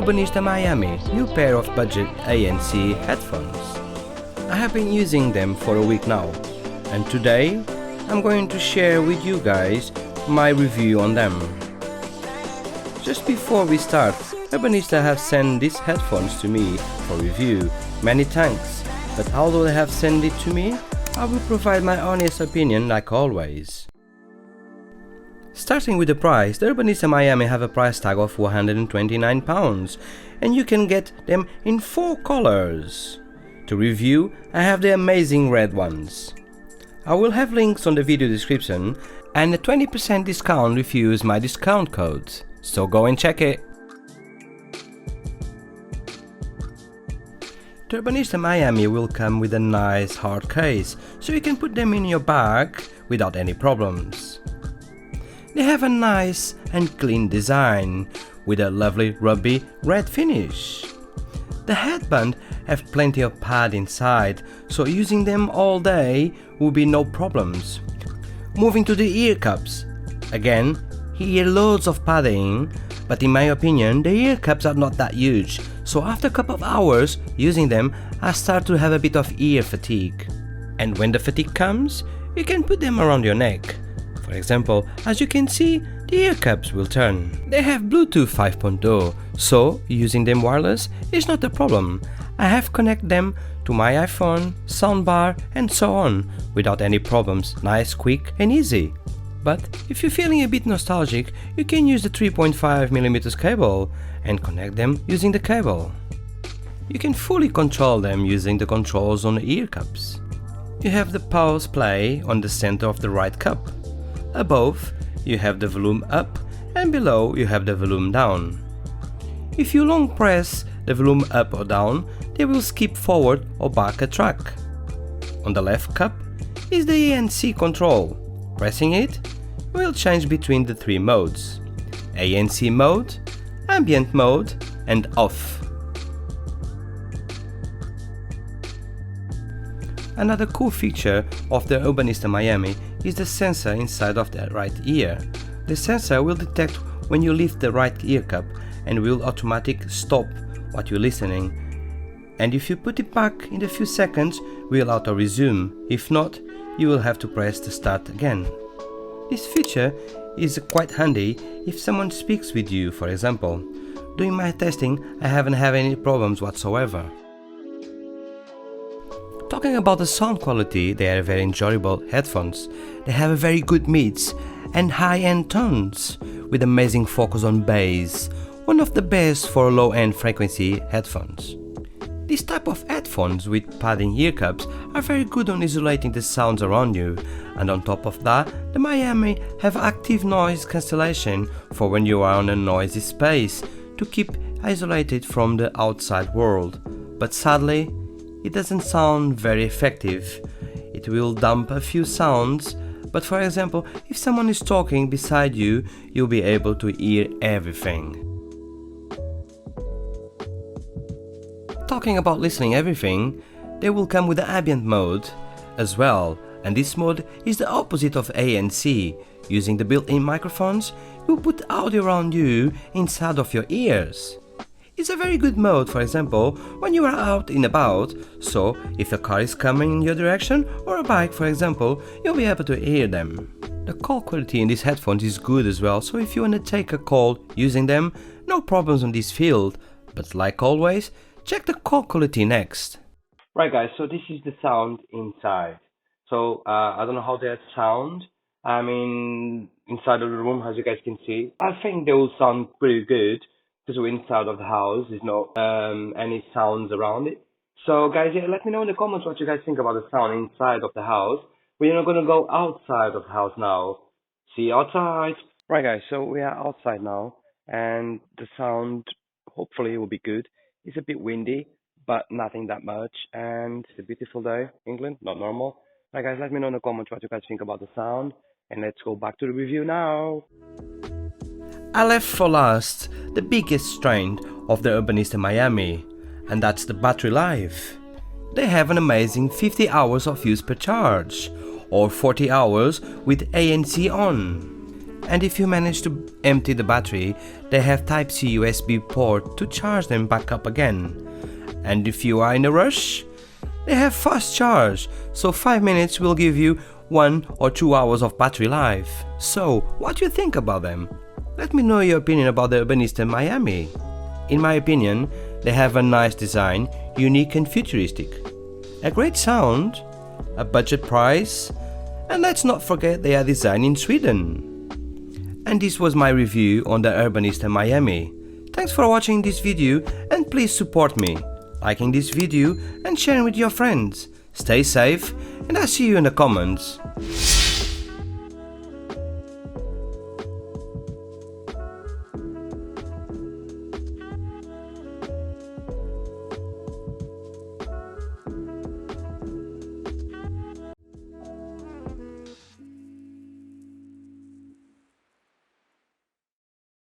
Urbanista Miami new pair of budget ANC headphones. I have been using them for a week now, and today I'm going to share with you guys my review on them. Just before we start, Urbanista have sent these headphones to me for review. Many thanks, but although they have sent it to me, I will provide my honest opinion like always. Starting with the price, the Urbanista Miami have a price tag of £129 and you can get them in 4 colors. To review, I have the amazing red ones. I will have links on the video description and a 20% discount if you use my discount code, so go and check it. The Urbanista Miami will come with a nice hard case, so you can put them in your bag without any problems. They have a nice and clean design with a lovely ruby red finish. The headband have plenty of pad inside, so using them all day will be no problems. Moving to the ear cups. Again, here loads of padding, but in my opinion the ear cups are not that huge, so after a couple of hours using them I start to have a bit of ear fatigue. And when the fatigue comes, you can put them around your neck. For example, as you can see, the ear cups will turn. They have Bluetooth 5.0, so using them wireless is not a problem. I have connected them to my iPhone, soundbar and so on without any problems, nice, quick and easy. But if you're feeling a bit nostalgic, you can use the 3.5mm cable and connect them using the cable. You can fully control them using the controls on the ear cups. You have the pause play on the center of the right cup. Above, you have the volume up and below you have the volume down. If you long press the volume up or down, they will skip forward or back a track. On the left cup is the ANC control. Pressing it will change between the 3 modes: ANC mode, Ambient Mode and Off. Another cool feature of the Urbanista Miami is the sensor inside of the right ear. The sensor will detect when you lift the right ear cup and will automatically stop what you're listening. And if you put it back in a few seconds, will auto resume. If not, you will have to press the start again. This feature is quite handy if someone speaks with you, for example. During my testing, I haven't had any problems whatsoever. Talking about the sound quality, they are very enjoyable headphones. They have a very good mids and high-end tones with amazing focus on bass, one of the best for low-end frequency headphones. This type of headphones with padding ear cups are very good on isolating the sounds around you, and on top of that, the Miami have active noise cancellation for when you are on a noisy space to keep isolated from the outside world. But sadly, it doesn't sound very effective. It will dump a few sounds, but for example, if someone is talking beside you, you'll be able to hear everything. Talking about listening everything, they will come with the Ambient Mode as well, and this mode is the opposite of ANC. Using the built-in microphones, you put audio around you inside of your ears. It's a very good mode, for example, when you are out and about, so if a car is coming in your direction or a bike, for example, you'll be able to hear them. The call quality in these headphones is good as well, so if you want to take a call using them, no problems on this field, but like always, check the call quality next. Right guys, so this is the sound inside. So I don't know how they sound. I mean, inside of the room, as you guys can see. I think they will sound pretty good because we're inside of the house. There's no any sounds around it. So guys, yeah, let me know in the comments what you guys think about the sound inside of the house. We're not gonna go outside of the house now. See you outside. Right guys, so we are outside now, and the sound hopefully will be good. It's a bit windy, but nothing that much, and it's a beautiful day. England, not normal. Right guys, let me know in the comments what you guys think about the sound, and let's go back to the review now. I left for last the biggest strength of the Urbanista Miami, and that's the battery life. They have an amazing 50 hours of use per charge, or 40 hours with ANC on. And if you manage to empty the battery, they have Type-C USB port to charge them back up again. And if you are in a rush, they have fast charge, so 5 minutes will give you 1 or 2 hours of battery life. So, what do you think about them? Let me know your opinion about the Urbanista Miami. In my opinion, they have a nice design, unique and futuristic, a great sound, a budget price, and let's not forget they are designed in Sweden. And this was my review on the Urbanista Miami. Thanks for watching this video and please support me, liking this video and sharing with your friends. Stay safe and I'll see you in the comments.